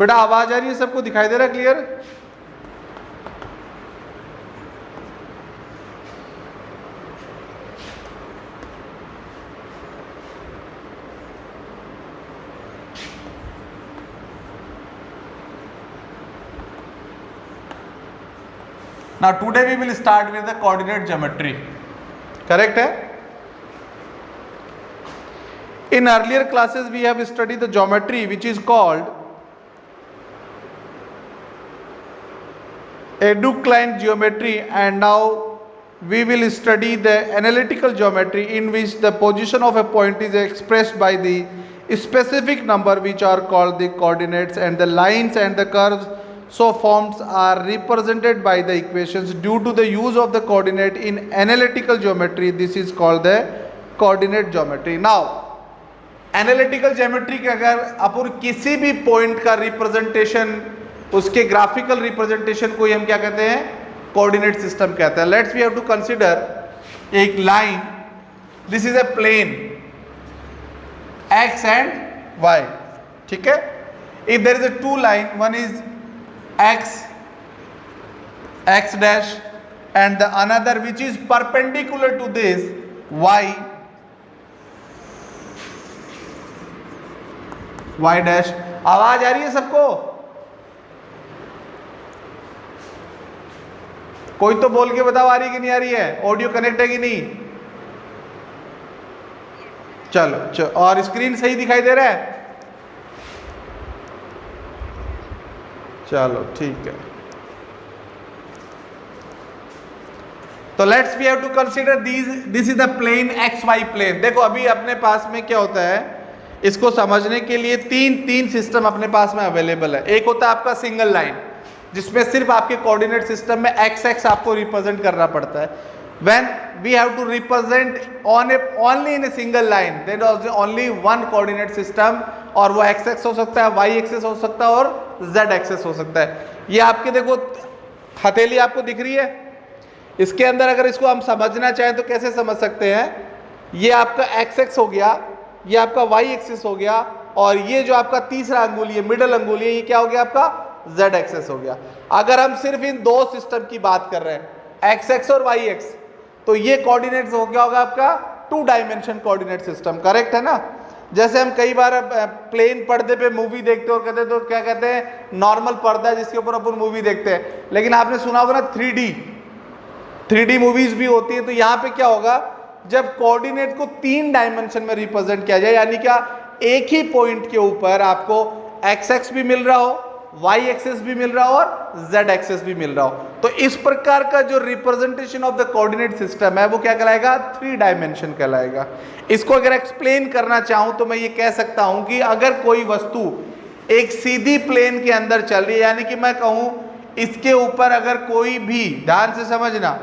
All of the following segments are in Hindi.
बेटा आवाज आ रही है, सबको दिखाई दे रहा है clear? Now today we will start with the coordinate geometry. Correct है? In earlier classes we have studied the geometry which is called Euclidean geometry, and now we will study the analytical geometry in which the position of a point is expressed by the specific number which are called the coordinates, and the lines and the curves so forms are represented by the equations. Due to the use of the coordinate in analytical geometry, this is called the coordinate geometry. Now analytical geometry के अगर अपन किसी भी पॉइंट का रिप्रेजेंटेशन, उसके ग्राफिकल रिप्रेजेंटेशन को हम क्या कहते हैं? कोऑर्डिनेट सिस्टम कहते हैं. Let's we have to consider एक line, this is a plane X and Y. ठीक है? If there is a two line, one is x dash and the another which is perpendicular to this y dash. आवाज आ रही है सबको? कोई तो बोल के बताओ आ रही है कि नहीं आ रही है? ऑडियो कनेक्ट है कि नहीं? चलो और स्क्रीन सही दिखाई दे रहा है? चलो ठीक है. तो let's we have to consider this is the plane X Y plane. देखो अभी अपने पास में क्या होता है, इसको समझने के लिए तीन सिस्टम अपने पास में अवेलेबल है. एक होता है आपका सिंगल लाइन, जिसमें सिर्फ आपके कोऑर्डिनेट सिस्टम में एक्स आपको रिप्रेजेंट करना पड़ता है. When we have to represent only in a single line, there is only one coordinate system, और वो एक्स हो सकता है, वाई एक्सेस हो सकता है और जेड एक्सेस हो सकता है. ये आपके देखो हथेली आपको दिख रही है, इसके अंदर अगर इसको हम समझना चाहें तो कैसे समझ सकते हैं? ये आपका एक्स हो गया, ये आपका वाई एक्सिस हो गया, और ये जो आपका तीसरा अंगुली है, मिडल अंगुली है, ये क्या हो गया? आपका जेड एक्सेस हो गया. अगर हम सिर्फ इन दो सिस्टम की बात कर रहे हैं, एक्स और वाई एक्स, तो ये कोऑर्डिनेट्स हो गया होगा आपका two dimension coordinate system. Correct है ना? जैसे हम कई बार प्लेन पर्दे पे मूवी देखते हो, कहते तो क्या कहते हैं? नॉर्मल पर्दा जिसके ऊपर अपन मूवी देखते हैं. लेकिन आपने सुना होगा ना 3D मूवीज भी होती है. तो यहाँ पे क्या होगा, जब कोऑर्डिनेट को 3 डायमेंशन में रिप्रेजेंट किया जाए, यानी क्या एक ही पॉइंट के ऊपर आपको एक्स भी मिल रहा हो, वाई एक्सेस भी मिल रहा हो और जेड एक्सेस भी मिल रहा हो, तो इस प्रकार का जो representation of the coordinate system है वो क्या कहलाएगा? 3 डायमेंशन कहलाएगा. इसको अगर एक्सप्लेन करना चाहूं तो मैं ये कह सकता हूं कि अगर कोई वस्तु एक सीधी प्लेन के अंदर चल रही है, यानी कि मैं कहूं इसके ऊपर अगर कोई भी, ध्यान से समझना,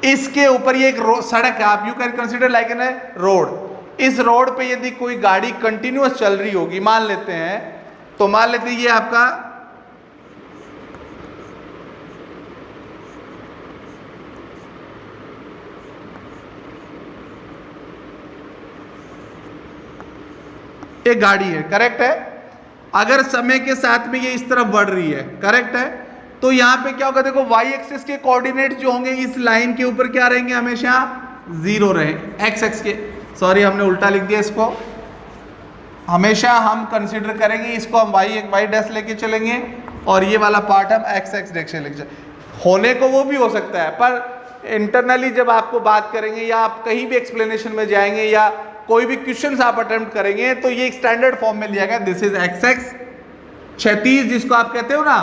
इसके ऊपर ये एक सड़क है, आप you can consider like an road. इस रोड पे यदि कोई गाड़ी कंटिन्यूअस चल रही होगी, मान लेते हैं, तो मान लेते हैं ये आपका एक गाड़ी है. करेक्ट है? अगर समय के साथ में ये इस तरफ बढ़ रही है, करेक्ट है, तो यहां पे क्या होगा? देखो वाई एक्सिस के कोऑर्डिनेट जो होंगे इस लाइन के ऊपर क्या रहेंगे? हमेशा 0 रहेंगे. एक्स के, सॉरी हमने उल्टा लिख दिया इसको, हमेशा हम कंसीडर करेंगे इसको, हम वाई डैश लेके चलेंगे और ये वाला पार्ट हम एक्स डायरेक्शन लेके चलेंगे. होने को वो भी हो सकता है, पर इंटरनली जब आपको बात करेंगे या आप कहीं भी एक्सप्लेनेशन में जाएंगे या कोई भी क्वेश्चन आप अटेम्प्ट करेंगे तो ये एक स्टैंडर्ड फॉर्म में लिया गया. दिस इज एक्स, क्षैतिज जिसको आप कहते हो ना,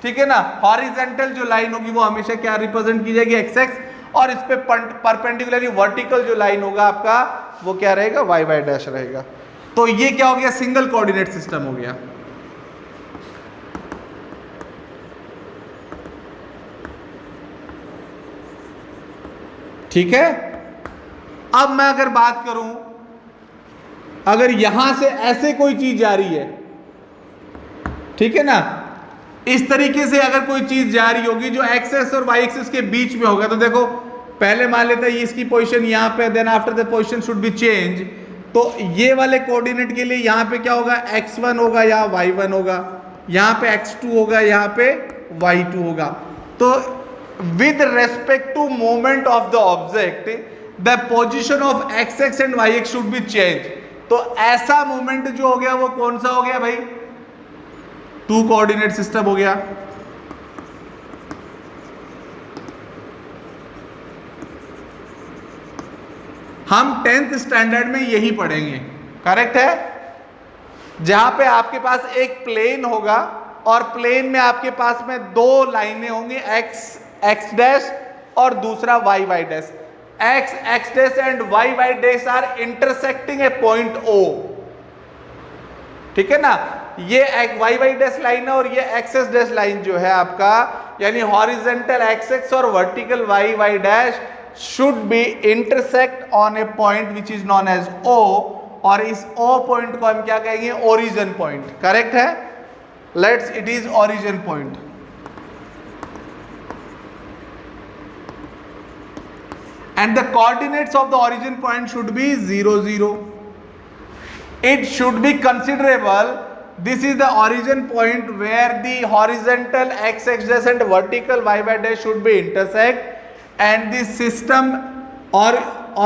ठीक है ना. हॉरिजॉन्टल जो लाइन होगी वो हमेशा क्या रिप्रेजेंट की जाएगी? एक्स, और इस पे परपेंडिकुलरली वर्टिकल जो लाइन होगा आपका वो क्या रहेगा? वाई डैश रहेगा. तो ये क्या हो गया? सिंगल कोऑर्डिनेट सिस्टम हो गया. ठीक है? अब मैं अगर बात करूं, अगर यहां से ऐसे कोई चीज जा रही है, ठीक है ना, इस तरीके से अगर कोई चीज जा रही होगी जो एक्सेस और वाई एक्सेस के बीच में होगा, तो देखो पहले मान लेते हैं इसकी पोजीशन यहां पे, then after the position should be change. तो ये वाले कोऑर्डिनेट के लिए यहां पे क्या होगा? x1 होगा या y1 होगा. यहाँ पे x2 होगा, यहाँ पे y2 होगा। तो with respect to moment of the object the position of X and Y X should be change. तो ऐसा मोमेंट जो हो गया वो कौन सा हो गया भाई? टू कोऑर्डिनेट सिस्टम हो गया। हम 10th स्टैंडर्ड में यही पढ़ेंगे, करेक्ट है? जहां पे आपके पास एक प्लेन होगा और प्लेन में आपके पास में दो लाइनें होंगी, एक्स डैश और दूसरा Y Y dash. X dash and Y Y dash are intersecting a point O, ठीक है ना? ये वाई वाई डैश लाइन है और ये एक्स डैश लाइन जो है आपका, यानी हॉरिजेंटल एक्स और vertical Y Y dash should be intersect on a point which is known as O, और इस ओ पॉइंट को हम क्या कहेंगे? ओरिजिन पॉइंट, करेक्ट है? Let's it is origin point. And the coordinates of the origin point should be 0, 0. It should be considerable. This is the origin point where the horizontal x dash and vertical y dash should be intersect, and this system or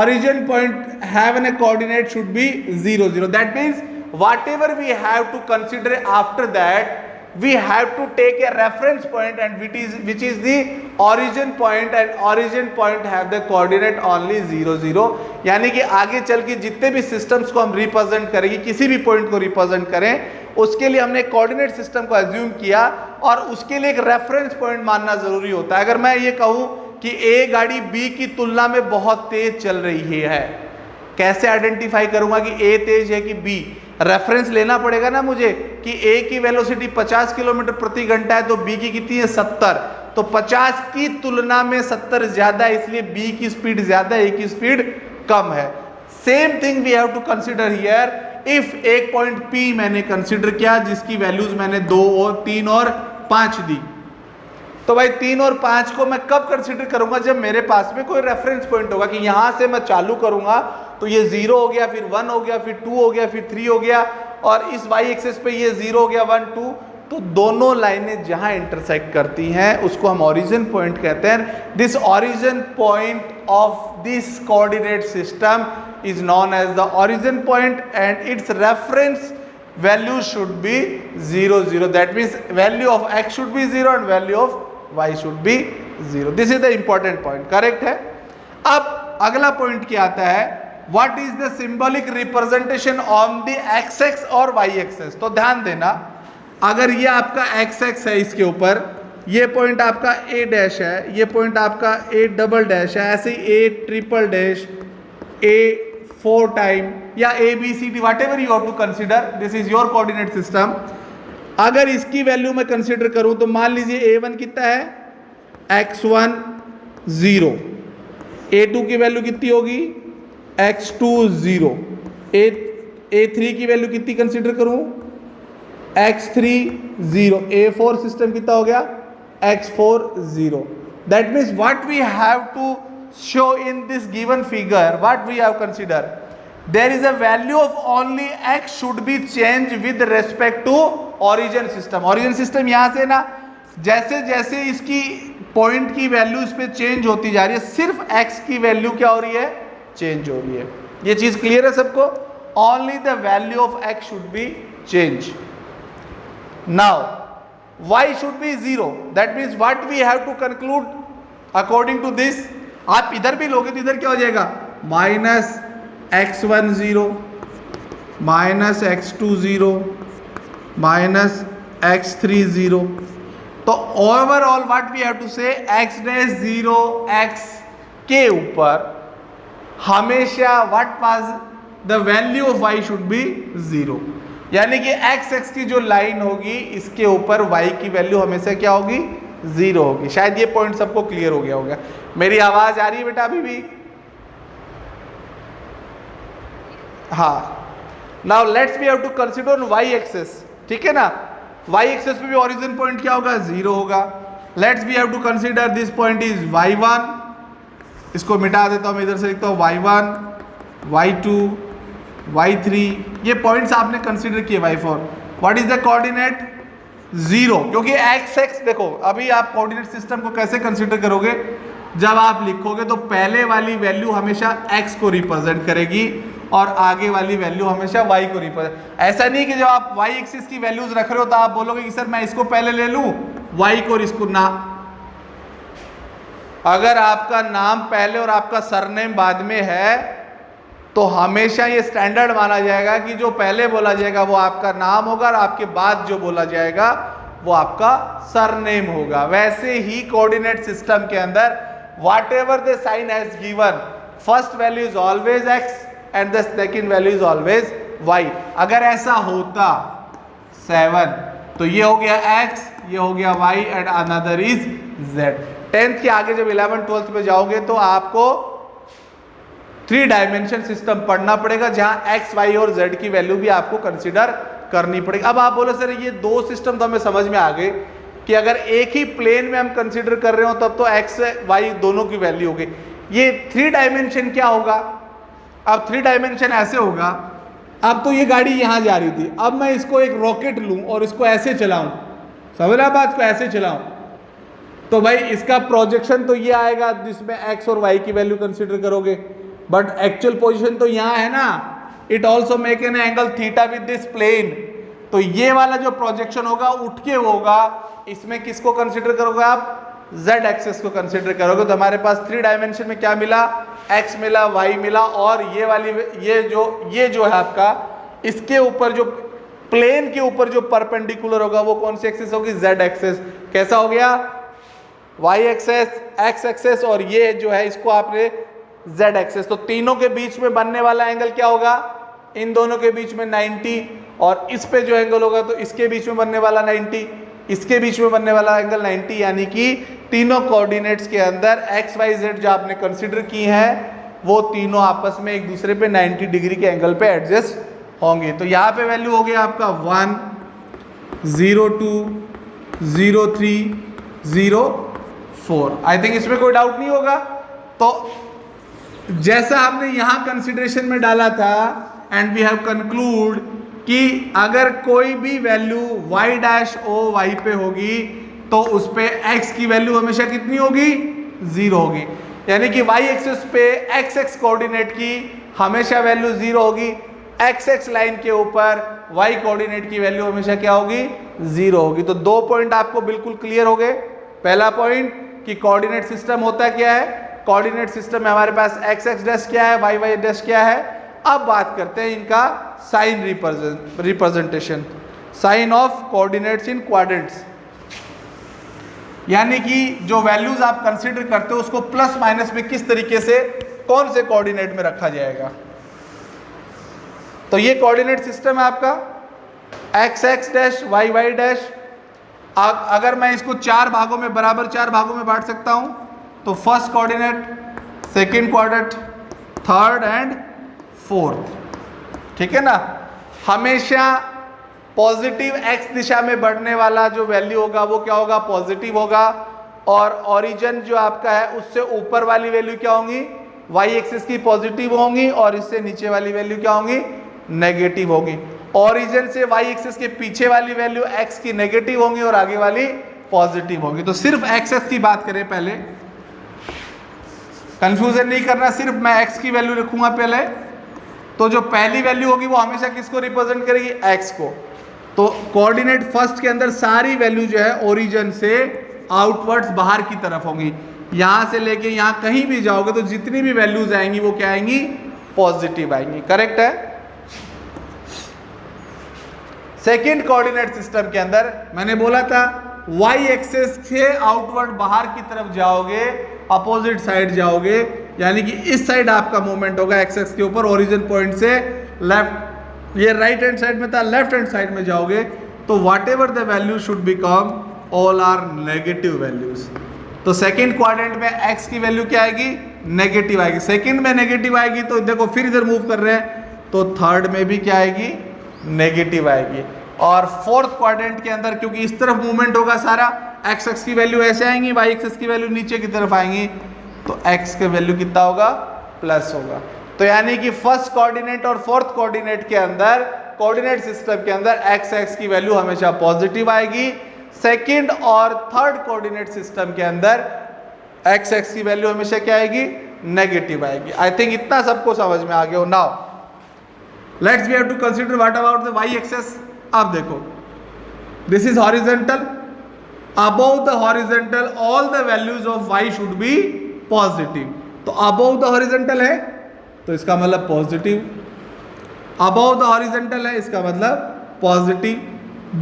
origin point having a coordinate should be 0, 0. That means whatever we have to consider after that, we have to take a reference point and which is the origin point, and origin point have the coordinate only 0, 0. यानी कि आगे चल के जितने भी सिस्टम्स को हम रिप्रेजेंट करेंगे, किसी भी पॉइंट को रिप्रेजेंट करें, उसके लिए हमने कोऑर्डिनेट सिस्टम को एज्यूम किया और उसके लिए एक रेफरेंस पॉइंट मानना जरूरी होता है। अगर मैं ये कहूं कि ए गाड़ी बी की तुलना में बहुत तेज चल रही है, कैसे आइडेंटिफाई करूंगा कि ए तेज है कि बी? रेफरेंस लेना पड़ेगा ना मुझे कि ए की वेलोसिटी 50 किलोमीटर प्रति घंटा है तो बी की कितनी है? 70। तो 50 की तुलना में 70 ज्यादा है, इसलिए बी की स्पीड ज्यादा है, ए की स्पीड कम है। Same thing we have to consider here. If एक पॉइंट पी मैंने कंसीडर किया जिसकी वैल्यूज मैंने 2 और 3 और 5 दी, तो भाई 3 और 5 को मैं कब कंसीडर करूंगा? जब मेरे पास में कोई रेफरेंस पॉइंट होगा कि यहां से मैं चालू करूंगा तो ये 0 हो गया, फिर 1 हो गया, फिर 2 हो गया, फिर 3 हो गया, और इस y एक्सिस पे ये 0 हो गया, 1, 2। तो दोनों लाइनें जहां इंटरसेक्ट करती हैं उसको हम ओरिजिन पॉइंट कहते हैं। This origin point of this coordinate system is known as the origin point and its reference value should be 0, 0. That means value of x should be 0 and value of y should be 0. This is the important point, correct है? अब अगला पॉइंट क्या आता है? What is the symbolic representation on the x-axis और y-axis? तो ध्यान देना, अगर ये आपका x-axis है, इसके ऊपर ये पॉइंट आपका a डैश है, ये पॉइंट आपका a डबल डैश है, ऐसे a triple dash, a 4 time या a b c d whatever you have to consider, this is your coordinate system. अगर इसकी वैल्यू मैं कंसिडर करूं तो मान लीजिए a1 कितना है? x1 0, a2 की वैल्यू कितनी होगी? x2 0, a3 की वैल्यू कितनी कंसिडर करूं? x3 0, a4 सिस्टम कितना हो गया? x4 0. That means what we have to show in this given figure, what we have consider, there is a value of only x should be change with respect to origin system. Origin system यहां से ना जैसे जैसे इसकी पॉइंट की वैल्यू इस पे चेंज होती जा रही है, सिर्फ x की वैल्यू क्या हो रही है? चेंज हो रही है। ये चीज क्लियर है सबको? Only the value of x should be change. Now y should be 0, that means what we have to conclude according to this. आप इधर भी लोगे तो इधर क्या हो जाएगा? Minus x1 0, minus x2 0, minus x3 0। तो overall what we have to say, x dash 0 x के ऊपर हमेशा what was the value of y should be 0, यानी कि x एक्स की जो लाइन होगी इसके ऊपर y की वैल्यू हमेशा क्या होगी? 0 होगी। शायद ये पॉइंट सबको क्लियर हो गया होगा। मेरी आवाज आ रही है बेटा अभी भी? हाँ। Now let's we have to consider y axis, ठीक है ना? y एक्सिस पे भी ओरिजिन पॉइंट क्या होगा? 0 होगा। Let's we have to consider this point is y1, इसको मिटा देता हूं मैं, इधर से लिखता हूं y1, y2, y3, ये पॉइंट्स आपने कंसीडर किए। y4 what is the coordinate? 0, क्योंकि एक्स एक्स देखो अभी आप कोऑर्डिनेट सिस्टम को कैसे कंसीडर करोगे, जब आप लिखोगे तो पहले वाली वैल्यू हमेशा x को रिप्रेजेंट करेगी और आगे वाली वैल्यू हमेशा y को रिप्रेजेंट। ऐसा नहीं कि जब आप y एक्सिस की वैल्यूज रख रहे हो तो आप बोलोगे कि सर मैं इसको पहले ले लूं y को और इसको ना। अगर आपका नाम पहले और आपका सरनेम बाद में है तो हमेशा ये स्टैंडर्ड माना जाएगा कि जो पहले बोला जाएगा वो आपका नाम होगा और आपके बाद जो बोला जाएगा वो आपका सरनेम होगा। वैसे ही कोऑर्डिनेट सिस्टम के अंदर whatever the sign has given, first value is always x and the second value is always y। अगर ऐसा होता 7 तो ये हो गया x, ये हो गया y and another is z। 10th के आगे जब 11th 12th पे जाओगे तो आपको 3 डायमेंशन सिस्टम पढ़ना पड़ेगा जहां x y और z की वैल्यू भी आपको कंसीडर करनी पड़ेगी। अब आप बोलो सर ये दो सिस्टम तो हमें समझ में आ गए कि अगर एक ही प्लेन में हम कंसीडर कर रहे हो तब तो x y दोनों की वैल्यू होगी। ये 3 डायमेंशन क्या होगा? अब 3 डायमेंशन ऐसे होगा, अब तो ये गाड़ी यहां जा रही थी, अब मैं इसको एक रॉकेट लूं और इसको ऐसे चलाऊं, समझ रहा बात को, ऐसे चलाऊं तो भाई इसका प्रोजेक्शन तो ये आएगा जिसमें x और y की वैल्यू कंसीडर करोगे, बट एक्चुअल पोजीशन तो यहां है ना। It also make an angle theta with this plane, तो ये वाला जो प्रोजेक्शन होगा उठ के होगा, इसमें किसको कंसीडर करोगे आप? z एक्सिस को कंसीडर करोगे। तो हमारे पास 3 डायमेंशन में क्या मिला? x मिला, y मिला और ये वाली ये जो है आपका इसके ऊपर जो प्लेन के ऊपर जो परपेंडिकुलर होगा वो कौन सी एक्सिस होगी? z axis. कैसा हो गया? y एक्सिस, x एक्सिस और ये जो है इसको आपने z एक्सिस। तो तीनों के बीच में बनने वाला एंगल क्या होगा? इन दोनों के बीच में 90 और इस पे जो एंगल होगा तो इसके बीच में बनने वाला 90, इसके बीच में बनने वाला एंगल 90, यानी कि तीनों कोऑर्डिनेट्स के अंदर x y z जो आपने कंसीडर की हैं वो तीनों आपस में एक दूसरे पे 90 डिग्री के एंगल पे एडजस्ट होंगे। तो यहाँ पे वैल्यू हो गया आपका 1 0 2 0 3 0 4। आई थिंक इसमें कोई डाउट नहीं होगा। तो जैसा हमने यहाँ कंसिडरेशन में डाला था एंड वी हैव कंक्लूड कि अगर कोई भी value y dash O y पे होगी तो उस पे x की वैल्यू हमेशा कितनी होगी? 0 होगी। यानी कि y एक्सिस पे x कोऑर्डिनेट की हमेशा वैल्यू 0 होगी, x लाइन के ऊपर y कोऑर्डिनेट की वैल्यू हमेशा क्या होगी? 0 होगी। तो 2 पॉइंट आपको बिल्कुल क्लियर हो गए। पहला पॉइंट कि कोऑर्डिनेट सिस्टम होता क्या है, कोऑर्डिनेट सिस्टम में हमारे पास x डैश क्या है, y डैश क्या है। अब बात करते हैं इनका sign representation, sign of coordinates in quadrants. यानी कि जो वैल्यूज आप कंसीडर करते हो उसको प्लस माइनस में किस तरीके से कौन से कोऑर्डिनेट में रखा जाएगा। तो ये कोऑर्डिनेट सिस्टम है आपका x डैश y डैश। अगर मैं इसको 4 भागों में बराबर 4 भागों में बांट सकता हूं तो first coordinate, second quadrant, third and fourth, ठीक है ना। हमेशा पॉजिटिव x दिशा में बढ़ने वाला जो वैल्यू होगा वो क्या होगा? पॉजिटिव होगा। और ओरिजिन जो आपका है उससे ऊपर वाली वैल्यू क्या होंगी? y एक्सिस की पॉजिटिव होंगी और इससे नीचे वाली वैल्यू क्या होंगी? नेगेटिव होगी। ओरिजिन से y एक्सिस के पीछे वाली वैल्यू x की नेगेटिव होंगी और आगे वाली पॉजिटिव होगी। तो सिर्फ x की बात करें, पहले कंफ्यूजन नहीं करना, सिर्फ मैं x की वैल्यू रखूंगा पहले। तो जो पहली वैल्यू होगी वो हमेशा किसको रिप्रेजेंट करेगी? x को। तो कोऑर्डिनेट फर्स्ट के अंदर सारी वैल्यू जो है ओरिजिन से आउटवर्ड्स बाहर की तरफ होंगी। यहां से लेके यहां कहीं भी जाओगे तो जितनी भी वैल्यूज आएंगी वो क्या आएंगी? पॉजिटिव आएंगी। करेक्ट है। सेकेंड कोऑर्डिनेट सिस्टम के अंदर मैंने बोला था y एक्सिस से आउटवर्ड बाहर की तरफ जाओगे, अपोजिट साइड जाओगे, यानी कि इस साइड आपका मूवमेंट होगा x एक्सिस के ऊपर ओरिजिन पॉइंट से लेफ्ट, ये राइट हैंड साइड में था, लेफ्ट हैंड साइड में जाओगे तो whatever the value should become all are negative values. तो सेकंड क्वाड्रेंट में x की वैल्यू क्या आएगी? नेगेटिव आएगी। सेकंड में नेगेटिव आएगी तो देखो फिर इधर मूव कर रहे हैं तो थर्ड में भी क्या आएगी? नेगेटिव आएगी। और फोर्थ क्वाड्रेंट के अंदर क्योंकि इस तरफ मूवमेंट होगा सारा, x एक्सिस की वैल्यू ऐसे आएंगी, y एक्सिस की वैल्यू नीचे की तरफ आएंगी, तो x की वैल्यू कितना होगा? प्लस होगा। तो यानी कि फर्स्ट कोऑर्डिनेट और फोर्थ कोऑर्डिनेट के अंदर कोऑर्डिनेट सिस्टम के अंदर एक्स एक्स की वैल्यू हमेशा पॉजिटिव आएगी, सेकंड और थर्ड कोऑर्डिनेट सिस्टम के अंदर एक्स एक्स की वैल्यू हमेशा क्या आएगी, नेगेटिव आएगी। आई थिंक इतना सबको समझ में आ गया हो। Now let's we have to consider what about the Y axes. अब देखो, this is horizontal, above the horizontal all the values of Y should be positive. तो अबव द हॉरिजॉन्टल है तो इसका मतलब पॉजिटिव, अबव द हॉरिजॉन्टल है इसका मतलब पॉजिटिव,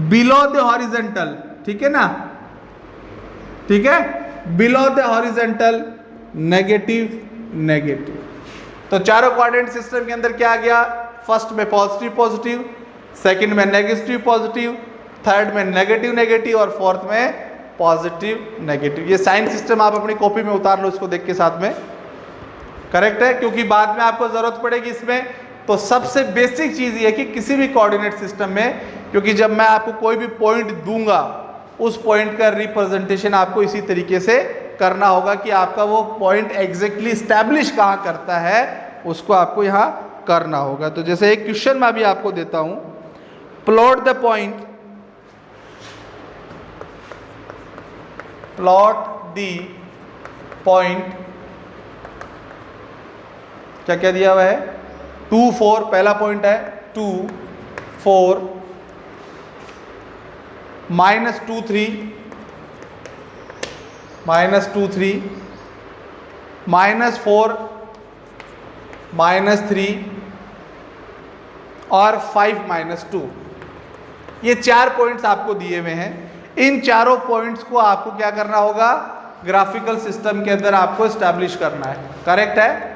बिलो द हॉरिजॉन्टल, ठीक है ना, ठीक है, below the horizontal negative negative. तो चारों कोऑर्डिनेट सिस्टम के अंदर क्या आ गया, फर्स्ट में पॉजिटिव पॉजिटिव, सेकंड में नेगेटिव पॉजिटिव, थर्ड में नेगेटिव नेगेटिव और फोर्थ में पॉजिटिव नेगेटिव। ये साइन सिस्टम आप अपनी कॉपी में उतार लो इसको देख के साथ में, करेक्ट है, क्योंकि बाद में आपको जरूरत पड़ेगी इसमें। तो सबसे बेसिक चीज ये है कि किसी भी कोऑर्डिनेट सिस्टम में, क्योंकि जब मैं आपको कोई भी पॉइंट दूंगा उस पॉइंट का रिप्रेजेंटेशन आपको इसी तरीके से करना होगा कि आपका वो पॉइंट एग्जैक्टली स्टैब्लिश कहाँ करता है, उसको आपको यहाँ करना होगा। तो जैसे एक क्वेश्चन मैं अभी आपको देता हूं, plot the point, plot the point, क्या क्या दिया हुआ है, 2 4 पहला पॉइंट है, 2 4 -2 3 -2 3 -4 -3 और 5 -2। ये 4 पॉइंट्स आपको दिए हुए हैं। इन चारों पॉइंट्स को आपको क्या करना होगा, ग्राफिकल सिस्टम के अंदर आपको एस्टैब्लिश करना है, करेक्ट है।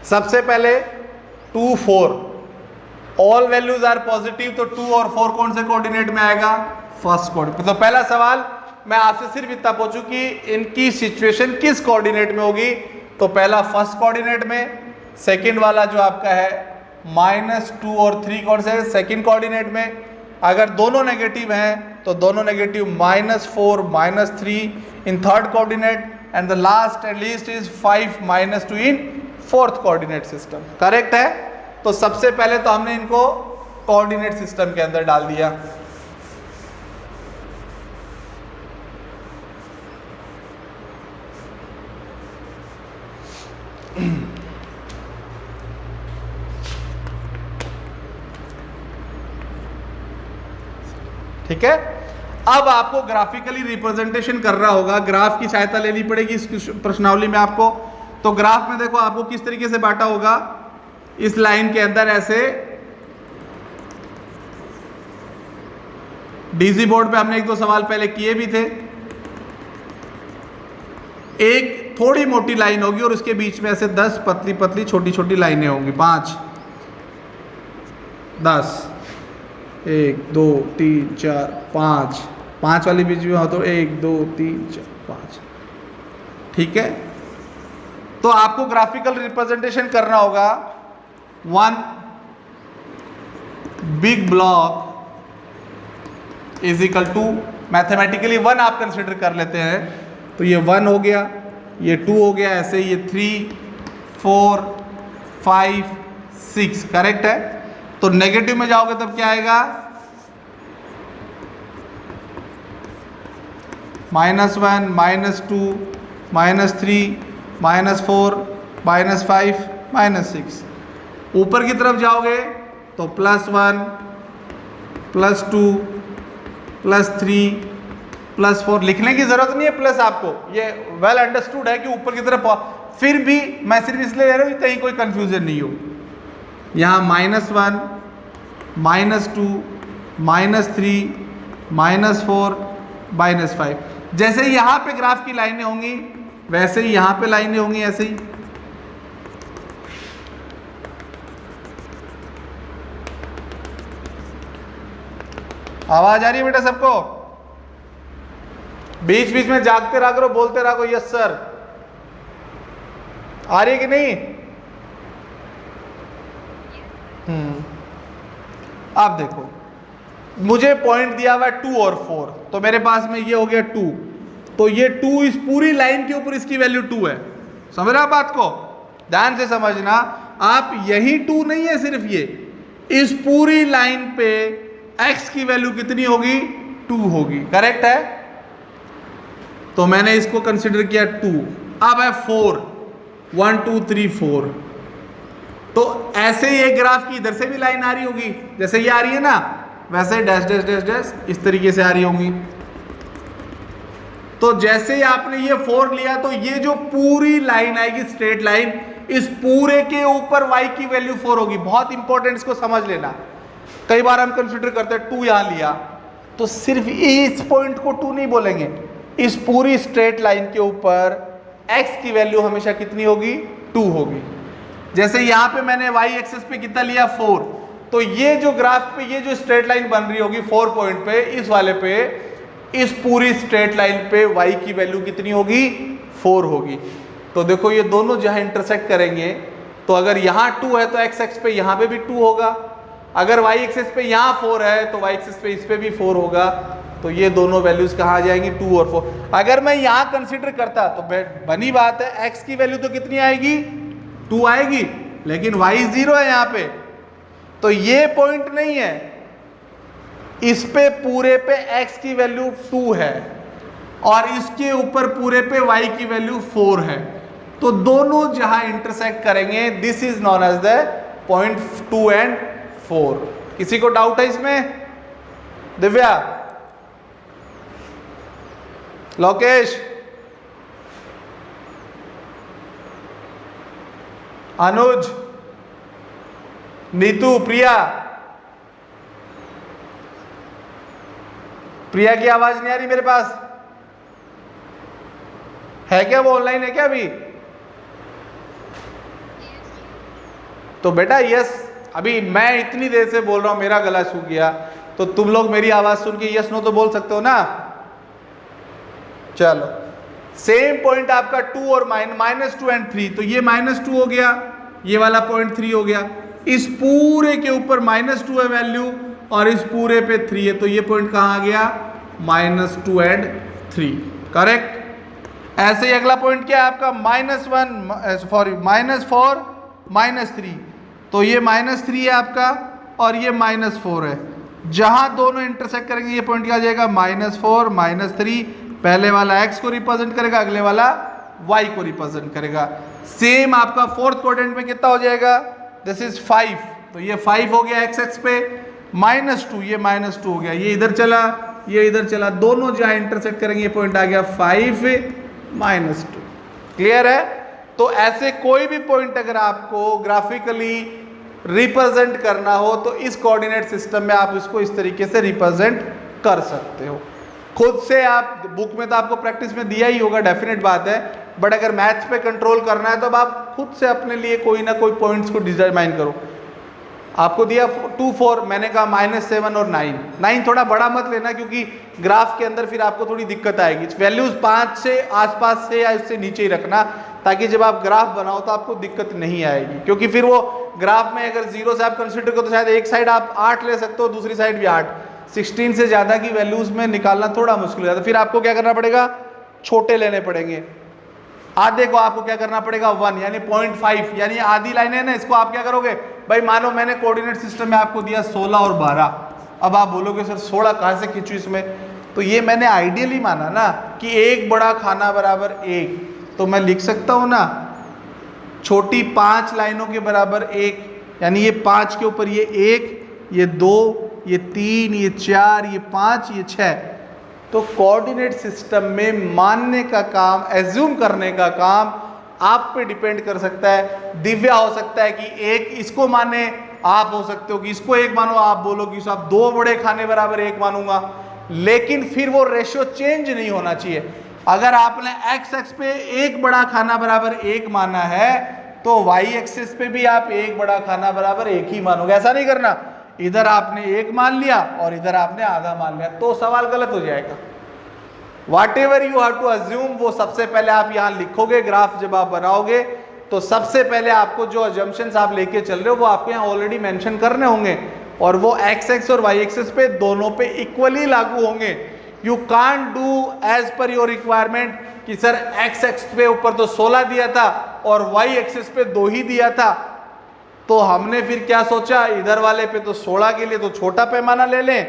सबसे पहले 2 4 ऑल वैल्यूज आर पॉजिटिव, तो 2 और 4 कौन से कोऑर्डिनेट में आएगा, फर्स्ट कोऑर्डिनेट। तो पहला सवाल मैं आपसे सिर्फ इतना पूछूं कि इनकी सिचुएशन किस कोऑर्डिनेट में होगी, तो पहला फर्स्ट कोऑर्डिनेट में, सेकंड वाला जो आपका है -2 और 3 कौन से है, सेकंड कोऑर्डिनेट में। अगर दोनों नेगेटिव हैं तो दोनों negative -4 -3 in third coordinate, and the last and least is 5 -2 in fourth coordinate system, correct है। तो सबसे पहले तो हमने इनको कोऑर्डिनेट सिस्टम के अंदर डाल दिया। ठीक है, अब आपको ग्राफिकली रिप्रेजेंटेशन करना होगा, ग्राफ की सहायता लेनी पड़ेगी इस प्रश्नावली में आपको। तो ग्राफ में देखो आपको किस तरीके से बांटा होगा, इस लाइन के अंदर ऐसे, डीसी बोर्ड पे हमने 1-2 सवाल पहले किए भी थे। एक थोड़ी मोटी लाइन होगी और उसके बीच में ऐसे 10 पतली पतली छोटी छोटी लाइनें होंगी, 5 10 1 2 3 4 5 वाली बीच में हो तो 1 2 3 4 5, ठीक है। तो आपको ग्राफिकल रिप्रेजेंटेशन करना होगा, 1 big block is equal to, mathematically 1 आप कंसिडर कर लेते हैं, तो ये 1 हो गया, ये 2 हो गया, ऐसे ये 3 4 5 6, करेक्ट है। तो नेगेटिव में जाओगे तब क्या आएगा, -1 -2 -3 -4 -5 -6। ऊपर की तरफ जाओगे तो +1 +2 +3 +4, लिखने की जरूरत नहीं है प्लस, आपको ये वेल अंडरस्टूड है कि ऊपर की तरफ, फिर भी मैं सिर्फ इसलिए ले रहा हूँ कहीं कोई कंफ्यूजन नहीं हो। यहाँ -1 -2 -3 -4 -5, जैसे यहाँ पे ग्राफ की लाइनें होंगी वैसे ही यहाँ पे लाइनें होंगी, ऐसे ही। आवाज आ रही है बेटा सबको, बीच बीच में जागते रहा करो, बोलते रहा करो यस सर, आ रही है कि नहीं। अब देखो मुझे पॉइंट दिया हुआ है 2 और 4, तो मेरे पास में ये हो गया 2, तो ये 2 इस पूरी लाइन के ऊपर इसकी वैल्यू 2 है। समझ रहे आप बात को, ध्यान से समझना। आप यही 2 नहीं है सिर्फ ये, इस पूरी लाइन पे x की वैल्यू कितनी होगी, 2 होगी। करेक्ट है, तो मैंने इसको कंसिडर किया 2। अब है 4, 1 2 3 4, तो ऐसे ये ग्राफ की इधर से भी लाइन आ रही होगी, जैसे ये आ रही है ना, वैसे डैश डैश डैश डैश इस तरीके से आ रही होंगी। तो जैसे ही आपने ये 4 लिया तो ये जो पूरी लाइन आएगी स्ट्रेट लाइन, इस पूरे के ऊपर y की वैल्यू 4 होगी। बहुत इंपॉर्टेंट, इसको समझ लेना। कई बार हम कंसीडर करते हैं 2 यहां लिया, तो सिर्फ इस पॉइंट को 2 नहीं बोलेंगे, इस पूरी स्ट्रेट लाइन के ऊपर x की वैल्यू हमेशा कितनी होगी, 2 होगी। जैसे यहां पे मैंने y एक्सिस पे कितना लिया, 4, तो ये जो ग्राफ पे ये जो स्ट्रेट लाइन बन रही होगी 4 पॉइंट पे, इस वाले पे, इस पूरी स्ट्रेट लाइन पे y की वैल्यू कितनी होगी, 4 होगी। तो देखो ये दोनों जहां इंटरसेक्ट करेंगे, तो अगर यहाँ 2 है तो x एक्सिस पे यहाँ पे भी 2 होगा, अगर y एक्सिस पे यहाँ 4 है तो y एक्सिस पे इस पे भी 4 होगा। तो ये दोनों वैल्यूज कहाँ आ जाएंगी, 2 और 4। अगर मैं यहाँ कंसीडर करता तो बनी बात है x की वैल्यू तो कितनी आएगी, 2 आएगी, लेकिन y 0 है यहाँ पे, तो ये पॉइंट नहीं है, इस पे पूरे पे x की वैल्यू 2 है और इसके ऊपर पूरे पे y की वैल्यू 4 है। तो दोनों जहां इंटरसेक्ट करेंगे, this is known as the point 2 and 4। किसी को डाउट है इसमें? दिव्या, लोकेश, अनुज, नीतू, प्रिया, प्रिया की आवाज नहीं आ रही मेरे पास, है क्या? वो ऑनलाइन है क्या अभी? तो बेटा यस, अभी मैं इतनी देर से बोल रहा हूं, मेरा गला सूख गया, तो तुम लोग मेरी आवाज सुन के यस नो तो बोल सकते हो ना। चलो, सेम पॉइंट आपका 2 और -2 एंड 3, तो ये -2 हो गया, ये वाला पॉइंट 3 हो गया, इस पूरे के ऊपर -2 है वैल्यू और इस पूरे पे 3 है, तो ये पॉइंट कहां आ गया, -2 एंड 3। करेक्ट। ऐसे ही अगला पॉइंट क्या है आपका, -4 -3, तो ये -3 है आपका और ये -4 है। जहां दोनों इंटरसेक्ट करेंगे ये पॉइंट क्या आ जाएगा, -4 -3, पहले वाला x को रिप्रेजेंट करेगा, अगले वाला y को रिप्रेजेंट करेगा। सेम आपका फोर्थ क्वाड्रेंट में कितना हो जाएगा, दिस इज 5, तो ये 5 हो गया x एक्स पे, -2, ये -2 हो गया, ये इधर चला, ये इधर चला, दोनों जहां इंटरसेक्ट करेंगे ये पॉइंट आ गया 5 -2। क्लियर है? तो ऐसे कोई भी पॉइंट अगर आपको ग्राफिकली रिप्रेजेंट करना हो तो इस कोऑर्डिनेट सिस्टम में आप इसको इस तरीके से रिप्रेजेंट कर सकते हो। खुद से आप, बुक में तो आपको प्रैक्टिस में दिया ही होगा, डेफिनेट बात है, बट अगर मैथ्स पे कंट्रोल करना है तो अब आप खुद से अपने लिए कोई ना कोई पॉइंट्स को डिटरमाइन करो। आपको दिया 2 4, मैंने कहा -7 और 9 थोड़ा बड़ा मत लेना, क्योंकि ग्राफ के अंदर फिर आपको थोड़ी दिक्कत आएगी। वैल्यूज 5 से आसपास से या इससे नीचे ही रखना, ताकि जब आप ग्राफ बनाओ तो आपको दिक्कत नहीं आएगी। क्योंकि फिर वो ग्राफ में अगर 0 से आप कंसिडर करो तो शायद एक साइड आप 8 ले सकते हो, दूसरी साइड भी 8, 16 से ज़्यादा की वैल्यूज में निकालना थोड़ा मुश्किल हो जाता है। फिर आपको क्या करना पड़ेगा, छोटे लेने पड़ेंगे। आधे को आपको क्या करना पड़ेगा, 1 यानी 0.5, यानी आधी लाइन है ना, इसको आप क्या करोगे भाई, मानो मैंने कोऑर्डिनेट सिस्टम में आपको दिया 16 और 12, अब आप बोलोगे सर 16 कहाँ से खींचूं इसमें, तो ये मैंने आइडियली माना ना कि एक बड़ा खाना बराबर 1, तो मैं लिख सकता हूँ ना छोटी 5 लाइनों के बराबर 1, यानी ये 5 के ऊपर ये 1, ये 2, ये 3, ये 4, ये 5, ये 6। तो कोऑर्डिनेट सिस्टम में मानने का काम, एज्यूम करने का काम आप पे डिपेंड कर सकता है। दिव्या हो सकता है कि एक इसको माने, आप हो सकते हो कि इसको 1 मानो, आप बोलो कि साहब 2 बड़े खाने बराबर 1 मानूंगा, लेकिन फिर वो रेशियो चेंज नहीं होना चाहिए। अगर आपने x एक्स पे एक बड़ा खाना बराबर 1 माना है तो y एक्सिस पे भी आप एक बड़ा खाना बराबर 1 ही मानोगे। ऐसा नहीं करना, इधर आपने 1 मान लिया और इधर आपने आधा मान लिया, तो सवाल गलत हो जाएगा। Whatever you have to assume, वो सबसे पहले आप यहाँ लिखोगे। ग्राफ जब आप बनाओगे तो सबसे पहले आपको जो अजम्पशंस आप लेके चल रहे हो वो आपको यहाँ ऑलरेडी मेंशन करने होंगे, और वो एक्स एक्स और वाई एक्सिस पे दोनों पे इक्वली लागू होंगे। You can't do as per your requirement कि सर एक्स एक्स पे ऊपर तो 16 दिया था और वाई एक्सिस पे 2 ही दिया था, तो हमने फिर क्या सोचा, इधर वाले पे तो 16 के लिए तो छोटा पैमाना ले लें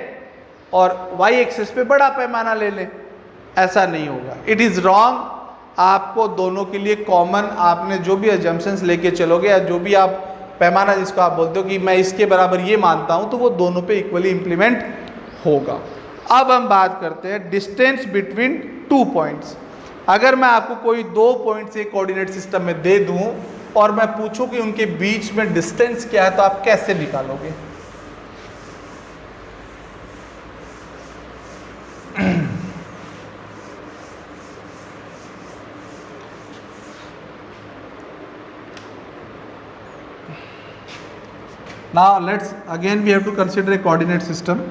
और वाई एक्सिस पे बड़ा पैमाना ले लें। ऐसा नहीं होगा, इट इज रॉन्ग। आपको दोनों के लिए कॉमन, आपने जो भी अजम्पशंस लेके चलोगे या जो भी आप पैमाना जिसको आप बोलते हो कि मैं इसके बराबर ये मानता हूं, तो वो दोनों पे इक्वली इंप्लीमेंट होगा। अब हम बात करते हैं डिस्टेंस बिटवीन 2 पॉइंट्स। अगर मैं आपको कोई 2 पॉइंट्स एक कोऑर्डिनेट सिस्टम में दे दूं और मैं पूछूं कि उनके बीच में डिस्टेंस क्या है, तो आप कैसे निकालोगे? Now we have to consider a coordinate system.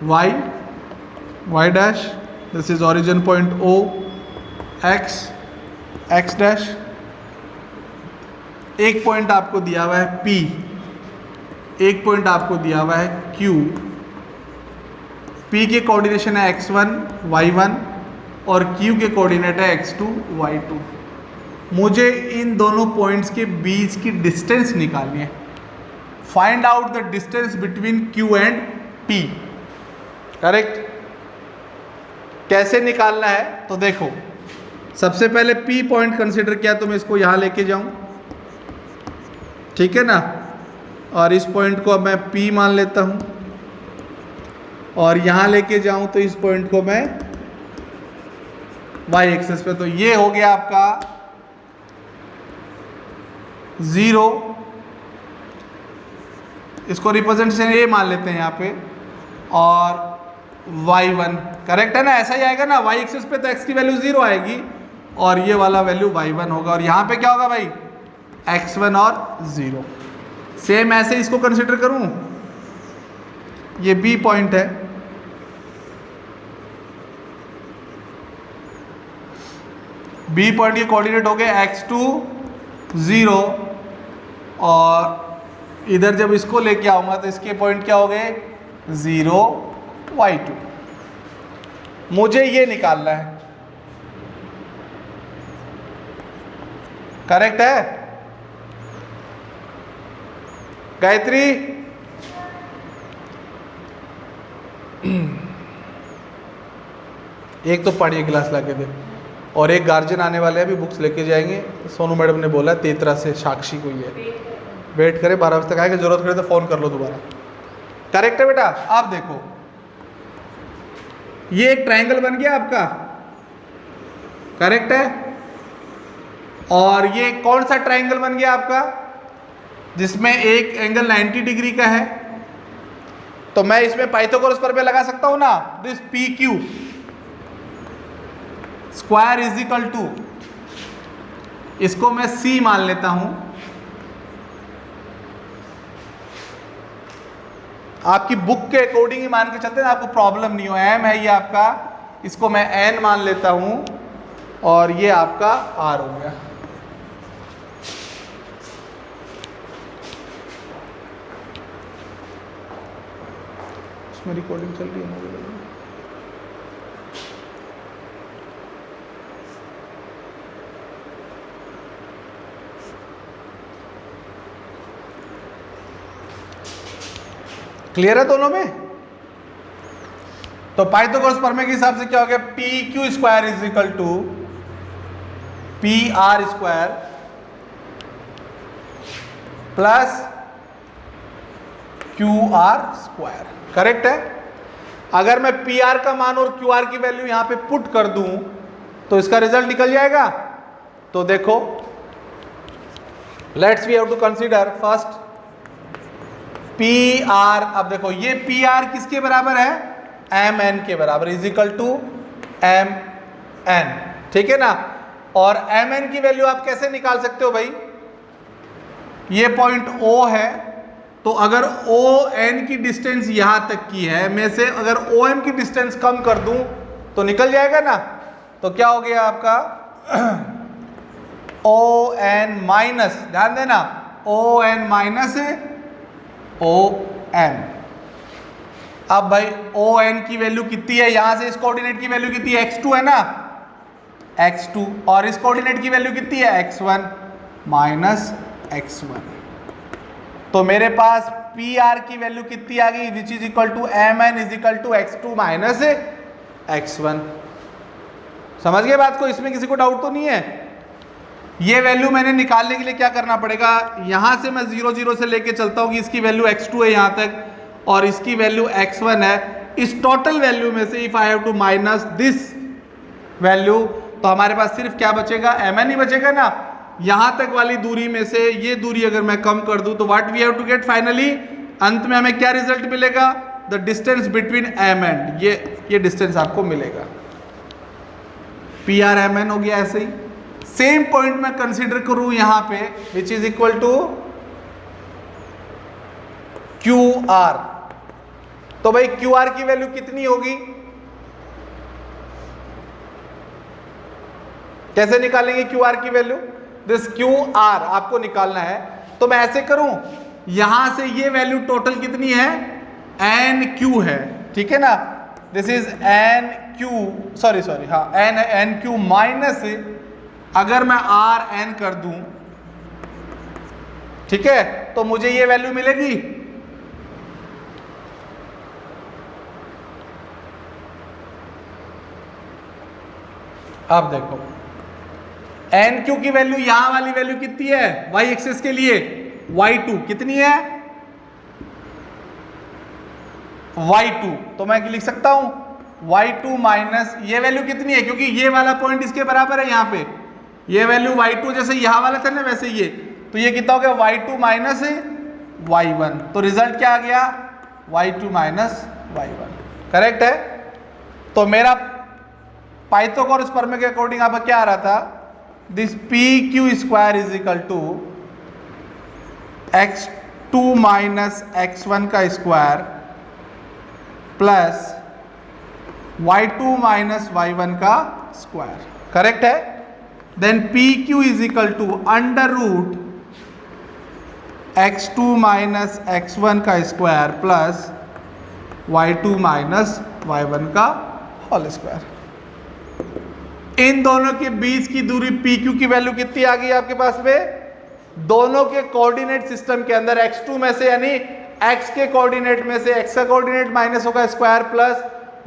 Y dash, this is origin point O, x dash, एक पॉइंट आपको दिया हुआ है P, एक पॉइंट आपको दिया हुआ है Q। P के कोऑर्डिनेशन है x1 y1 और Q के कोऑर्डिनेट है x2 y2। मुझे इन दोनों पॉइंट्स के बीच की डिस्टेंस निकालनी है। Find out the distance between Q and P। Correct? कैसे निकालना है? तो देखो, सबसे पहले P पॉइंट कंसिडर किया तो मैं इसको यहां लेके जाऊं, ठीक है ना, और इस पॉइंट को अब मैं P मान लेता हूं और यहां लेके जाऊं तो इस पॉइंट को मैं y एक्सिस पे, तो ये हो गया आपका 0, इसको रिप्रेजेंटेशन ए मान लेते हैं यहाँ पे, और y1। करेक्ट है ना? ऐसा ही आएगा ना, y एक्सिस पे तो x की वैल्यू 0 आएगी और ये वाला वैल्यू y1 होगा, और यहाँ पे क्या होगा भाई, x1 और 0। सेम ऐसे इसको कंसिडर करूं, ये B पॉइंट है, B पॉइंट के कोऑर्डिनेट हो गए x2 0, और इधर जब इसको लेके आऊंगा तो इसके पॉइंट क्या हो गए 0 y2। मुझे ये निकालना है। करेक्ट है गायत्री? एक तो पढ़िए क्लास लाके दे, और एक गार्जियन आने वाले हैं, अभी बुक्स लेके जाएंगे। सोनू मैडम ने बोला तेतरा से साक्षी को ही है, वेट करे 12 बजे तक आएगा, जरूरत करे तो फोन कर लो दोबारा। करेक्ट है बेटा? आप देखो, ये एक ट्रायंगल बन गया आपका, करेक्ट है, और ये कौन सा ट्रायंगल बन गया आपका, जिसमें एक एंगल 90 डिग्री का है। तो मैं इसमें पाइथागोरस प्रमेय लगा सकता हूं ना, this PQ square is equal to, इसको मैं C मान लेता हूं। आपकी बुक के अकॉर्डिंग ही मान के चलते हैं, आपको प्रॉब्लम नहीं हो। M है ये आपका, इसको मैं N मान लेता हूं, और ये आपका R हो गया। इसमें रिकॉर्डिंग चल रही है मोबाइल में। क्लियर है दोनों में? तो पाइथागोरस प्रमेय के हिसाब से क्या हो गया, PQ square is equal to PR square plus QR square. Correct है? अगर मैं PR का मान और QR की वैल्यू यहां पे पुट कर दूं तो इसका रिजल्ट निकल जाएगा। तो देखो, let's we have to consider first PR। अब देखो, ये PR किसके बराबर है, MN के बराबर, इज इक्वल टू MN। ठीक है ना? और MN की वैल्यू आप कैसे निकाल सकते हो भाई, ये पॉइंट O है, तो अगर ON की डिस्टेंस यहां तक की है, मैं से अगर OM की डिस्टेंस कम कर दूं तो निकल जाएगा ना। तो क्या हो गया आपका ON माइनस, ध्यान देना, O N minus O N. अब भाई ओ एन की वैल्यू कितनी है, यहां से इस कोऑर्डिनेट की वैल्यू कितनी है, x2 है ना, x2, और इस कोऑर्डिनेट की वैल्यू कितनी है, x1 माइनस x1। तो मेरे पास पी आर की वैल्यू कितनी आ गई, which is equal to M N is equal to x2 minus x1। समझ गए बात को, इसमें किसी को डाउट तो नहीं है। ये वैल्यू मैंने निकालने के लिए क्या करना पड़ेगा, यहां से मैं 0 0 से लेके चलता हूं कि इसकी वैल्यू x2 है यहां तक और इसकी वैल्यू x1 है। इस टोटल वैल्यू में से if I have to minus this value, तो हमारे पास सिर्फ क्या बचेगा, mn ही बचेगा ना। यहां तक वाली दूरी में से ये दूरी अगर मैं कम कर दूं तो what we have to get finally, अंत में हमें क्या रिजल्ट मिलेगा, the distance between m and ये डिस्टेंस आपको मिलेगा, पी आर एम एन हो गया। ऐसे ही सेम पॉइंट में कंसीडर करूं यहां पे which is equal to Q R. तो भाई क्यू आर की वैल्यू कितनी होगी, कैसे निकालेंगे क्यू आर की वैल्यू, दिस क्यू आर आपको निकालना है। तो मैं ऐसे करूं, यहां से ये वैल्यू टोटल कितनी है, एन क्यू है, ठीक है ना, this is an Q, sorry हाँ एन क्यू माइनस, अगर मैं आर एन कर दूं, ठीक है, तो मुझे ये वैल्यू मिलेगी। अब देखो एन क्यू की वैल्यू, यहां वाली वैल्यू कितनी है, वाई एक्सिस के लिए y2 कितनी है, y2, तो मैं लिख सकता हूं y2 माइनस ये वैल्यू कितनी है, क्योंकि ये वाला पॉइंट इसके बराबर है, यहां पे ये वैल्यू y2 जैसे यहां वाला था ना वैसे ये, तो ये कितना हो गया y2 माइनस y1। तो रिजल्ट क्या आ गया, y2 माइनस y1, करेक्ट है। तो मेरा पाइथागोरस प्रमेय के अकॉर्डिंग आपका क्या आ रहा था, this P Q square is equal to x2 minus x1 का square plus y2 minus y1 का स्क्वायर, करेक्ट है। Then P Q is equal to under root x2 minus x1 का square plus y2 minus y1 का होल स्क्वायर। इन दोनों के बीच की दूरी पी क्यू की वैल्यू कितनी आ गई आपके पास में, दोनों के कोऑर्डिनेट सिस्टम के अंदर x2 में से यानी x के कोऑर्डिनेट में से x का कोऑर्डिनेट माइनस होगा स्क्वायर प्लस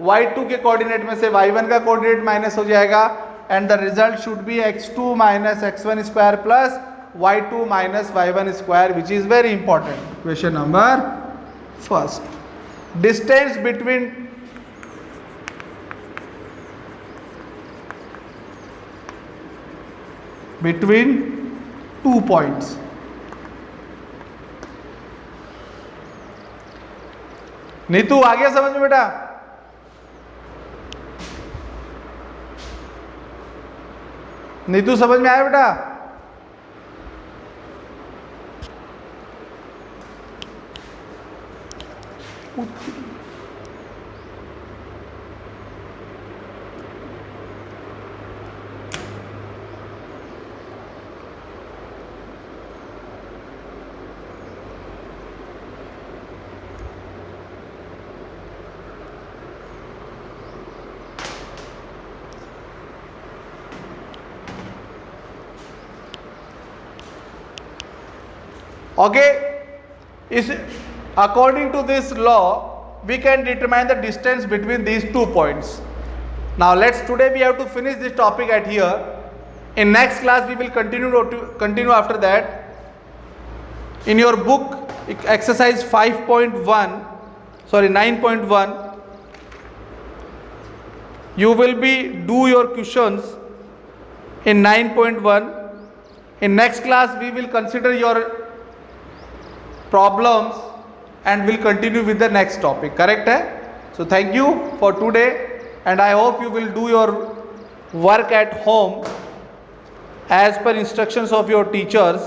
y2 के कोऑर्डिनेट में से y1 का कोऑर्डिनेट माइनस हो जाएगा, and the result should be x2 minus x1 square plus y2 minus y1 square, which is very important. Question number first, distance between 2 points। Neetu आ गया समझ में बेटा, नीतू समझ में आया बेटा, okay, is according to this law we can determine the distance between these 2 points. Now today we have to finish this topic at here. In next class we will continue after that. In your book exercise 9.1 you will be do your questions in 9.1. In next class we will consider your problems and will continue with the next topic, correct hai? So thank you for today and I hope you will do your work at home as per instructions of your teachers.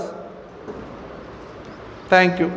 Thank you.